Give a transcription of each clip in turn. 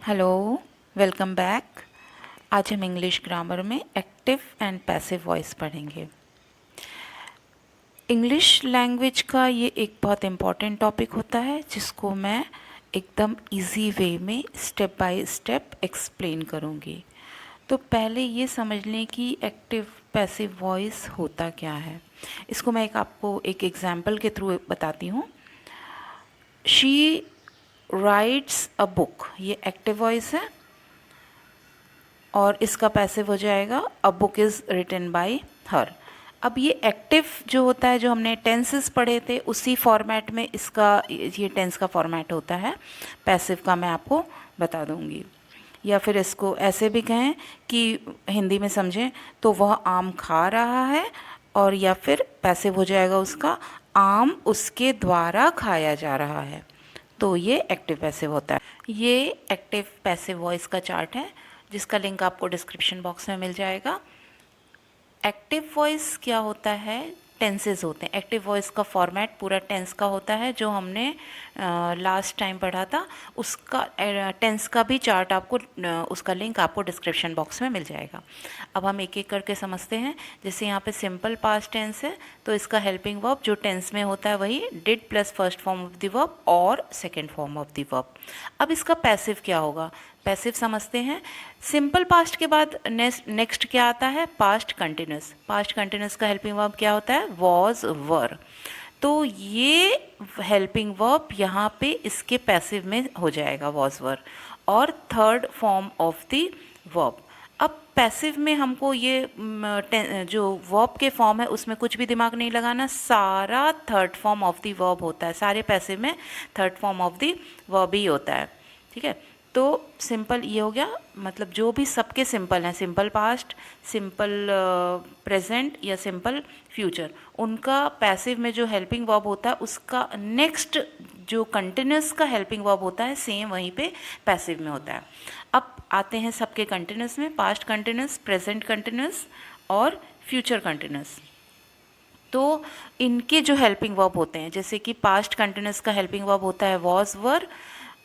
Hello, welcome back. आज हम English grammar में एक्टिव एंड पैसिव वॉइस पढ़ेंगे। इंग्लिश लैंग्वेज का ये एक बहुत इम्पॉर्टेंट टॉपिक होता है जिसको मैं एकदम इजी वे में स्टेप बाय स्टेप एक्सप्लेन करूँगी। तो पहले ये समझ लें कि एक्टिव पैसिव वॉइस होता क्या है। इसको मैं आपको एक एग्जाम्पल के थ्रू बताती हूँ। शी राइट्स अ बुक, ये एक्टिव वॉइस है और इसका पैसिव हो जाएगा a book is written by her. अब ये एक्टिव जो होता है, जो हमने टेंसेस पढ़े थे उसी फॉर्मेट में इसका ये टेंस का फॉर्मेट होता है। पैसिव का मैं आपको बता दूंगी। या फिर इसको ऐसे भी कहें कि हिंदी में समझें तो वह आम खा रहा है, और या फिर पैसिव हो जाएगा उसका आम उसके द्वारा खाया जा रहा है। तो ये एक्टिव पैसिव होता है। ये एक्टिव पैसिव वॉइस का चार्ट है जिसका लिंक आपको डिस्क्रिप्शन बॉक्स में मिल जाएगा। एक्टिव वॉइस क्या होता है? टेंसेस होते हैं। एक्टिव वॉइस का फॉर्मेट पूरा टेंस का होता है, जो हमने लास्ट टाइम पढ़ा था उसका टेंस का भी चार्ट आपको उसका लिंक आपको डिस्क्रिप्शन बॉक्स में मिल जाएगा। अब हम एक एक करके समझते हैं। जैसे यहाँ पे सिंपल पास्ट टेंस है तो इसका हेल्पिंग वर्ब जो टेंस में होता है वही did plus first form of the verb और second form of the verb. अब इसका पैसिव क्या होगा? पैसिव समझते हैं। सिंपल पास्ट के बाद नेक्स्ट क्या आता है? Past continuous. पास्ट कंटिन्यूस का हेल्पिंग वर्ब क्या होता है? वॉज, वर। तो ये हेल्पिंग वर्ब यहाँ पे इसके पैसिव में हो जाएगा, वॉज, वर, और third form of the verb. अब पैसिव में हमको ये जो वर्ब के फॉर्म है उसमें कुछ भी दिमाग नहीं लगाना, सारा third form of the verb होता है। सारे पैसिव में third form of the verb ही होता है। ठीक है, तो सिंपल ये हो गया। मतलब जो भी सबके सिंपल हैं, सिंपल पास्ट, सिंपल प्रेजेंट या सिंपल फ्यूचर, उनका पैसिव में जो हेल्पिंग वर्ब होता है उसका नेक्स्ट जो कंटिन्यूस का हेल्पिंग वर्ब होता है सेम वहीं पे पैसिव में होता है। अब आते हैं सबके कंटिन्यूस में, पास्ट कंटिन्यूस, प्रेजेंट कंटिन्यूस और फ्यूचर कंटिन्यूस। तो इनके जो हेल्पिंग वर्ब होते हैं, जैसे कि पास्ट कंटिन्यूस का हेल्पिंग वर्ब होता है वॉज, वर,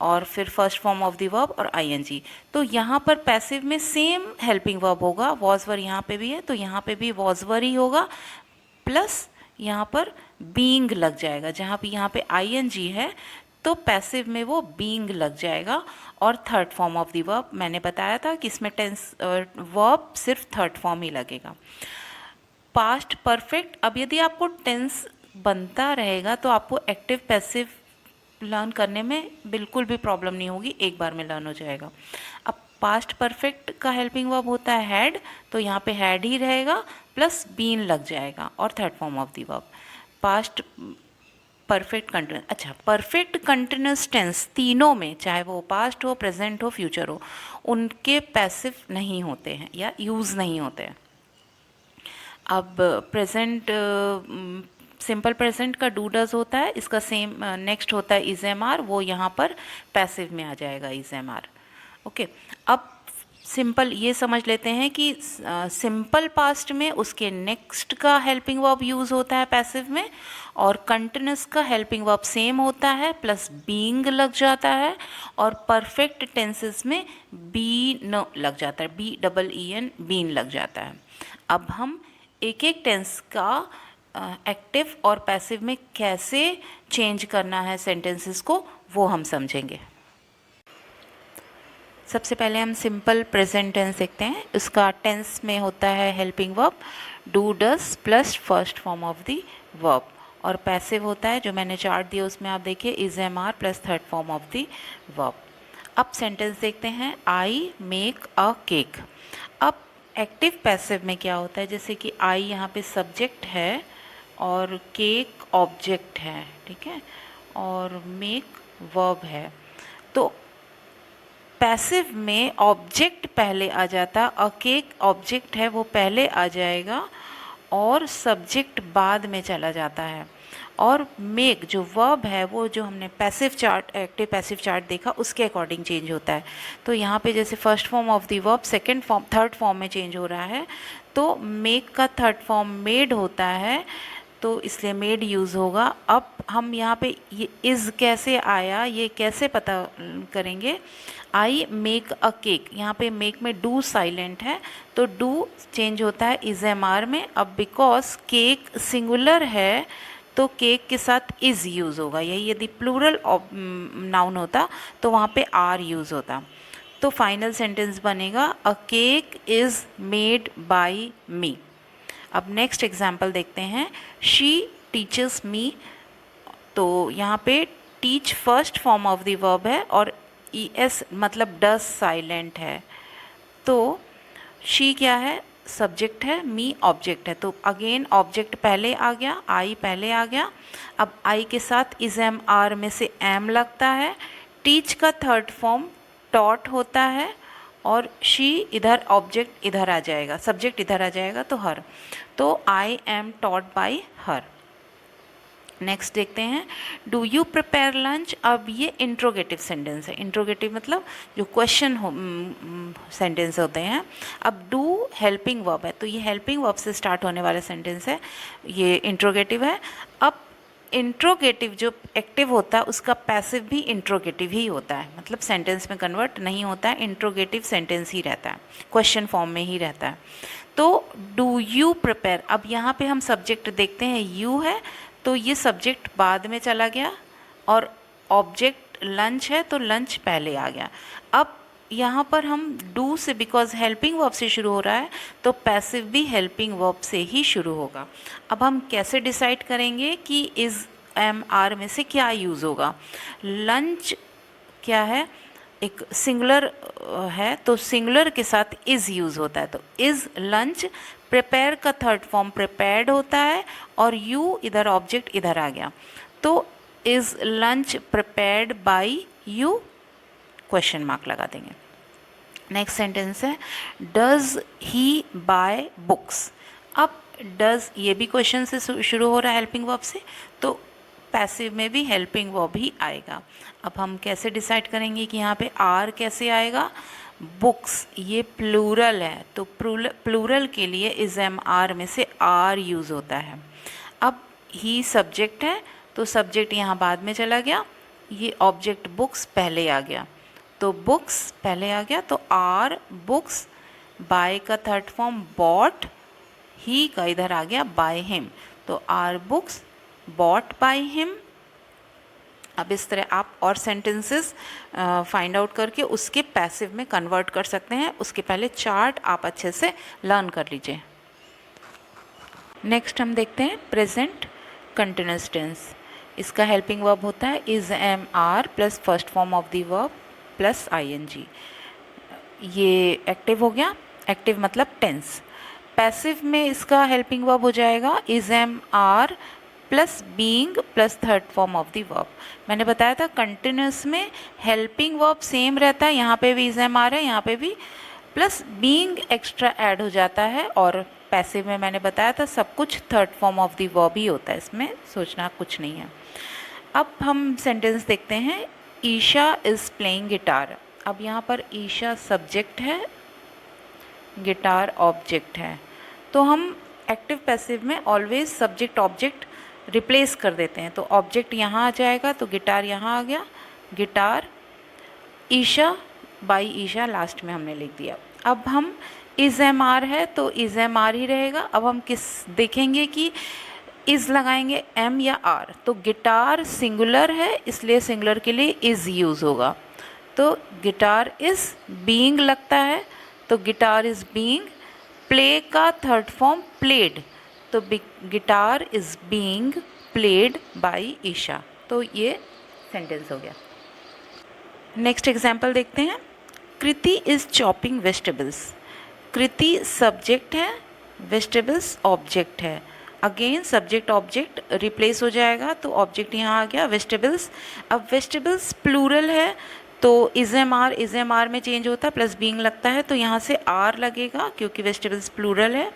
और फिर first form of the verb और आईएनजी। तो यहाँ पर पैसिव में सेम हेल्पिंग वर्ब होगा, वॉज, वर यहाँ पे भी है तो यहाँ पे भी वॉज, वर ही होगा, प्लस यहाँ पर बीइंग लग जाएगा। जहाँ पे यहाँ पे आईएनजी है तो पैसिव में वो बीइंग लग जाएगा। और third form of the verb मैंने बताया था कि इसमें टेंस वर्ब सिर्फ थर्ड फॉर्म ही लगेगा। पास्ट परफेक्ट, अब यदि आपको टेंस बनता रहेगा तो आपको एक्टिव पैसिव लर्न करने में बिल्कुल भी प्रॉब्लम नहीं होगी, एक बार में लर्न हो जाएगा। अब पास्ट परफेक्ट का हेल्पिंग वर्ब होता है हैड, तो यहाँ पे हैड ही रहेगा प्लस बीन लग जाएगा और third form of the verb. Past perfect continuous, अच्छा परफेक्ट कंटिन्यूस टेंस तीनों में, चाहे वो पास्ट हो, प्रेजेंट हो, फ्यूचर हो, उनके पैसिव नहीं होते हैं या यूज़ नहीं होते हैं। अब प्रेजेंट, सिंपल प्रेजेंट का डू डज होता है, इसका सेम नेक्स्ट होता है इज एम आर, वो यहाँ पर पैसिव में आ जाएगा इज एम आर। ओके, अब सिंपल ये समझ लेते हैं कि सिंपल पास्ट में उसके नेक्स्ट का हेल्पिंग वर्ब यूज़ होता है पैसिव में, और कंटिन्यूस का हेल्पिंग वर्ब सेम होता है प्लस बीइंग लग जाता है, और परफेक्ट टेंसेस में बी न लग जाता है, B double E N, been लग जाता है। अब हम एक एक टेंस का एक्टिव और पैसिव में कैसे चेंज करना है सेंटेंसेस को, वो हम समझेंगे। सबसे पहले हम सिंपल प्रेजेंट टेंस देखते हैं। उसका टेंस में होता है helping verb do does plus first form of the verb, और पैसिव होता है जो मैंने चार्ट दिया उसमें आप देखिए is am are plus third form of the verb. अब सेंटेंस देखते हैं, आई मेक अ केक। अब एक्टिव पैसिव में क्या होता है, जैसे कि आई यहाँ पे सब्जेक्ट है और केक ऑब्जेक्ट है, ठीक है, और मेक वर्ब है। तो पैसिव में ऑब्जेक्ट पहले आ जाता, अ केक ऑब्जेक्ट है वो पहले आ जाएगा और सब्जेक्ट बाद में चला जाता है, और मेक जो वर्ब है वो जो हमने passive chart, active passive chart देखा उसके अकॉर्डिंग चेंज होता है। तो यहाँ पे जैसे first form of the verb second form third form में चेंज हो रहा है, तो मेक का थर्ड फॉर्म मेड होता है, तो इसलिए मेड यूज़ होगा। अब हम यहाँ पे ये इज़ कैसे आया, ये कैसे पता करेंगे। आई मेक अ केक, यहाँ पे मेक में डू साइलेंट है तो डू चेंज होता है इज एम आर में। अब बिकॉज केक सिंगुलर है तो केक के साथ इज़ यूज़ होगा, यही यदि प्लूरल नाउन होता तो वहाँ पे आर यूज़ होता। तो फाइनल सेंटेंस बनेगा a cake is made by me. अब नेक्स्ट एग्जाम्पल देखते हैं, शी टीचर्स मी। तो यहाँ पे teach first form of the verb है और ई एस मतलब डस साइलेंट है। तो शी क्या है, सब्जेक्ट है, मी ऑब्जेक्ट है। तो अगेन ऑब्जेक्ट पहले आ गया, आई पहले आ गया। अब आई के साथ इज एम आर में से एम लगता है। टीच का थर्ड फॉर्म टॉट होता है और शी इधर ऑब्जेक्ट इधर आ जाएगा, सब्जेक्ट इधर आ जाएगा तो हर। तो I am taught by her. Next देखते हैं, डू यू प्रिपेयर लंच। अब ये इंट्रोगेटिव सेंटेंस है। इंट्रोगेटिव मतलब जो क्वेश्चन सेंटेंस होते हैं। अब डू हेल्पिंग वर्ब है तो ये हेल्पिंग वर्ब से स्टार्ट होने वाला सेंटेंस है, ये इंट्रोगेटिव है। अब इंट्रोगेटिव जो एक्टिव होता है उसका पैसिव भी इंट्रोगेटिव ही होता है, मतलब सेंटेंस में कन्वर्ट नहीं होता है, इंट्रोगेटिव सेंटेंस ही रहता है, क्वेश्चन फॉर्म में ही रहता है। तो डू यू प्रिपेयर, अब यहाँ पे हम सब्जेक्ट देखते हैं यू है तो ये सब्जेक्ट बाद में चला गया और ऑब्जेक्ट लंच है तो लंच पहले आ गया। अब यहाँ पर हम डू से, बिकॉज हेल्पिंग वर्ब से शुरू हो रहा है तो पैसिव भी हेल्पिंग वर्ब से ही शुरू होगा। अब हम कैसे डिसाइड करेंगे कि इज़ एम आर में से क्या यूज़ होगा। लंच क्या है, एक सिंगुलर है तो सिंगुलर के साथ इज़ यूज़ होता है, तो इज़ लंच। प्रिपेयर का थर्ड फॉर्म प्रिपेयर्ड होता है और यू इधर ऑब्जेक्ट इधर आ गया, तो is lunch prepared by you, question mark लगा देंगे। नेक्स्ट सेंटेंस है, डज ही बाय बुक्स। अब डज ये भी क्वेश्चन से शुरू हो रहा है हेल्पिंग वर्ब से, तो पैसिव में भी हेल्पिंग वर्ब ही आएगा। अब हम कैसे डिसाइड करेंगे कि यहाँ पे आर कैसे आएगा। बुक्स ये प्लूरल है तो प्लूरल के लिए इज एम आर में से आर यूज़ होता है। अब ही सब्जेक्ट है तो सब्जेक्ट यहाँ बाद में चला गया, ये ऑब्जेक्ट बुक्स पहले आ गया, तो बुक्स पहले आ गया तो आर बुक्स। बाय का थर्ड फॉर्म बॉट, ही का इधर आ गया बाय हिम, तो are books bought by him. अब इस तरह आप और सेंटेंसेस फाइंड आउट करके उसके पैसिव में कन्वर्ट कर सकते हैं। उसके पहले चार्ट आप अच्छे से लर्न कर लीजिए। नेक्स्ट हम देखते हैं प्रेजेंट कंटिन्यूअस टेंस। इसका हेल्पिंग वर्ब होता है is am are plus first form of the verb plus I N G. ये एक्टिव हो गया, एक्टिव मतलब टेंस। पैसिव में इसका हेल्पिंग वर्ब हो जाएगा is am are plus being plus third form of the verb. मैंने बताया था कंटिन्यूअस में हेल्पिंग वर्ब सेम रहता है, यहाँ पे भी इज एम आर है, यहाँ पे भी, प्लस बीइंग एक्स्ट्रा ऐड हो जाता है। और पैसिव में मैंने बताया था सब कुछ third form of the verb ही होता है, इसमें सोचना कुछ नहीं है। अब हम सेंटेंस देखते हैं, ईशा इज़ प्लेइंग गिटार। अब यहाँ पर ईशा सब्जेक्ट है, गिटार ऑब्जेक्ट है, तो हम एक्टिव पैसिव में ऑलवेज सब्जेक्ट ऑब्जेक्ट रिप्लेस कर देते हैं। तो ऑब्जेक्ट यहाँ आ जाएगा तो गिटार यहाँ आ गया, guitar. Isha by Isha last में हमने लिख दिया। अब हम इज़ एम आर है तो इज़ एम आर ही रहेगा। अब हम किस देखेंगे कि इज़ लगाएंगे एम या आर, तो गिटार सिंगुलर है इसलिए सिंगुलर के लिए इज़ यूज़ होगा, तो गिटार इज़ बीइंग लगता है तो गिटार इज़ बीइंग। प्ले का थर्ड फॉर्म प्लेड, तो guitar is being played by Isha, तो ये सेंटेंस हो गया। नेक्स्ट एग्जाम्पल देखते हैं, Kriti is chopping vegetables. Kriti subject है, वेजिटेबल्स ऑब्जेक्ट है। अगेन सब्जेक्ट ऑब्जेक्ट रिप्लेस हो जाएगा तो ऑब्जेक्ट यहाँ आ गया वेजिटेबल्स। अब वेजिटेबल्स प्लूरल है तो इज़ एम आर में चेंज होता है, प्लस बीइंग लगता है तो यहाँ से आर लगेगा क्योंकि वेजिटेबल्स प्लूरल है।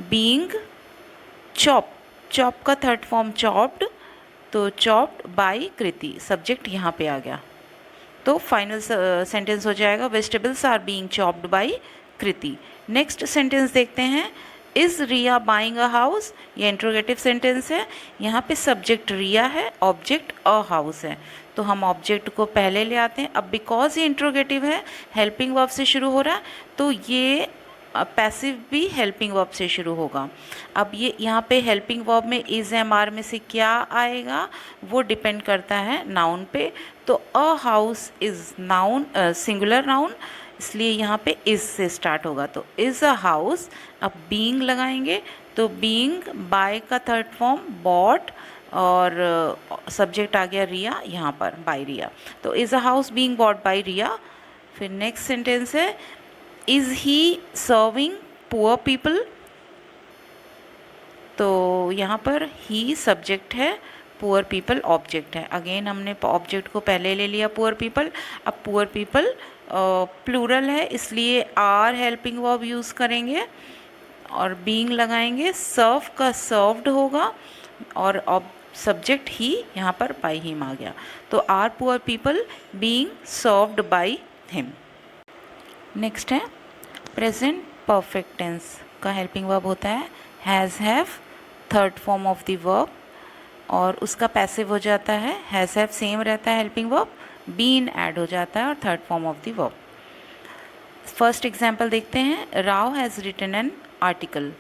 बीइंग चॉप, चॉप का थर्ड फॉर्म चॉप्ड, तो चॉप्ड बाय कृति, सब्जेक्ट यहाँ पे आ गया, तो फाइनल सेंटेंस हो जाएगा vegetables are being chopped by Kriti. Next sentence देखते हैं, is Riya buying a house, ये इंट्रोगेटिव सेंटेंस है। यहाँ पे सब्जेक्ट रिया है, ऑब्जेक्ट अ हाउस है, तो हम ऑब्जेक्ट को पहले ले आते हैं। अब बिकॉज ये इंट्रोगेटिव है, हेल्पिंग वर्ब से शुरू हो रहा है, तो ये पैसिव भी हेल्पिंग वर्ब से शुरू होगा। अब ये यहाँ पे हेल्पिंग वर्ब में इज़ एम आर में से क्या आएगा वो डिपेंड करता है नाउन पे। तो a house is noun, singular noun, इसलिए यहाँ पे इज़ से स्टार्ट होगा, तो इज़ अ हाउस। अब बीइंग लगाएंगे, तो बीइंग बाय का थर्ड फॉर्म बॉट, और सब्जेक्ट आ गया रिया यहाँ पर, बाय रिया, तो is a house being bought by Riya. फिर नेक्स्ट सेंटेंस है is he serving poor people, तो यहाँ पर ही सब्जेक्ट है, पुअर पीपल ऑब्जेक्ट है। अगेन हमने ऑब्जेक्ट को पहले ले लिया पुअर पीपल। अब पुअर पीपल प्लूरल है, इसलिए आर हेल्पिंग वर्ब यूज़ करेंगे और बीइंग लगाएंगे। सर्व का सर्व्ड होगा और सब्जेक्ट ही यहाँ पर बाय हिम आ गया, तो are poor people being served by him. Next है प्रेजेंट परफेक्ट टेंस का हेल्पिंग वर्ब होता है has have, third form of the verb, और उसका पैसिव हो जाता है हैज़ हैव सेम रहता है हेल्पिंग वर्ब, बीन ऐड हो जाता है और third form of the verb. First example देखते हैं, Rao has written an article.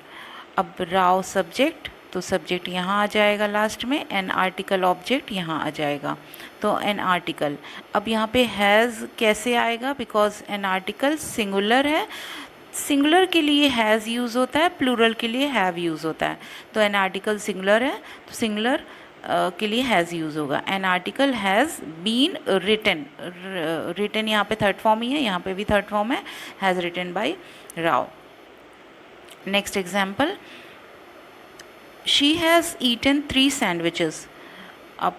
अब राव सब्जेक्ट, तो सब्जेक्ट यहाँ आ जाएगा लास्ट में, एन आर्टिकल ऑब्जेक्ट यहाँ आ जाएगा, तो एन आर्टिकल। अब यहाँ पे हैज़ कैसे आएगा, बिकॉज एन आर्टिकल सिंगुलर है, सिंगुलर के लिए हैज़ यूज़ होता है, प्लूरल के लिए हैव यूज़ होता है। तो एन आर्टिकल सिंगुलर है, तो सिंगुलर के लिए हैज़ यूज़ होगा। An article has been written, written यहाँ पे थर्ड फॉर्म ही है, यहाँ पे भी थर्ड फॉर्म है, has written by Rao. Next example, she has eaten 3 sandwiches. अब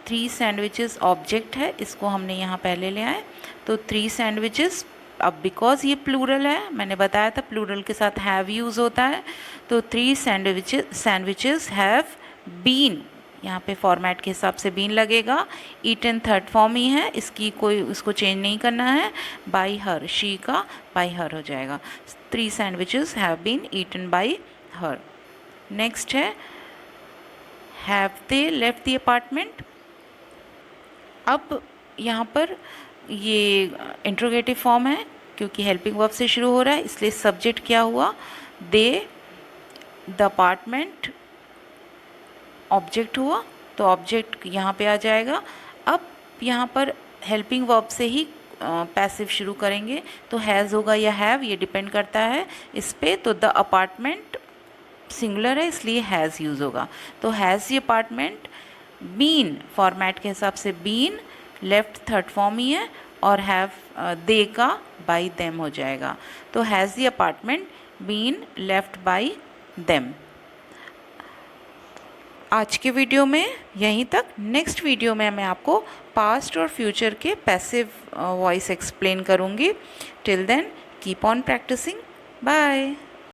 3 सैंडविचेस ऑब्जेक्ट है, इसको हमने यहाँ पहले ले आए, तो 3 सैंडविचेस। अब बिकॉज ये प्लूरल है, मैंने बताया था प्लूरल के साथ हैव यूज़ होता है, तो 3 सैंडविचेस हैव बीन, यहाँ पे फॉर्मेट के हिसाब से बीन लगेगा। ईटन थर्ड फॉर्म ही है, उसको चेंज नहीं करना है। बाय हर, शी का बाय हर हो जाएगा। 3 sandwiches have been eaten by her. Next है have they left the apartment. अब यहाँ पर ये इंट्रोगेटिव फॉर्म है, क्योंकि हेल्पिंग वर्ब से शुरू हो रहा है, इसलिए सब्जेक्ट क्या हुआ, दे, द अपार्टमेंट ऑब्जेक्ट हुआ, तो ऑब्जेक्ट यहाँ पे आ जाएगा। अब यहाँ पर हेल्पिंग वर्ब से ही पैसिव शुरू करेंगे, तो हैज़ होगा या हैव, ये डिपेंड करता है इस पे। तो द अपार्टमेंट सिंगुलर है, इसलिए हैज़ यूज़ होगा, तो has the apartment been, format के हिसाब से बीन, लेफ्ट थर्ड फॉर्म ही है, और हैव दे का बाय देम हो जाएगा, तो has the apartment been left by them. आज के वीडियो में यहीं तक। नेक्स्ट वीडियो में मैं आपको पास्ट और फ्यूचर के पैसिव वॉइस एक्सप्लेन करूँगी। Till then keep on practising, bye.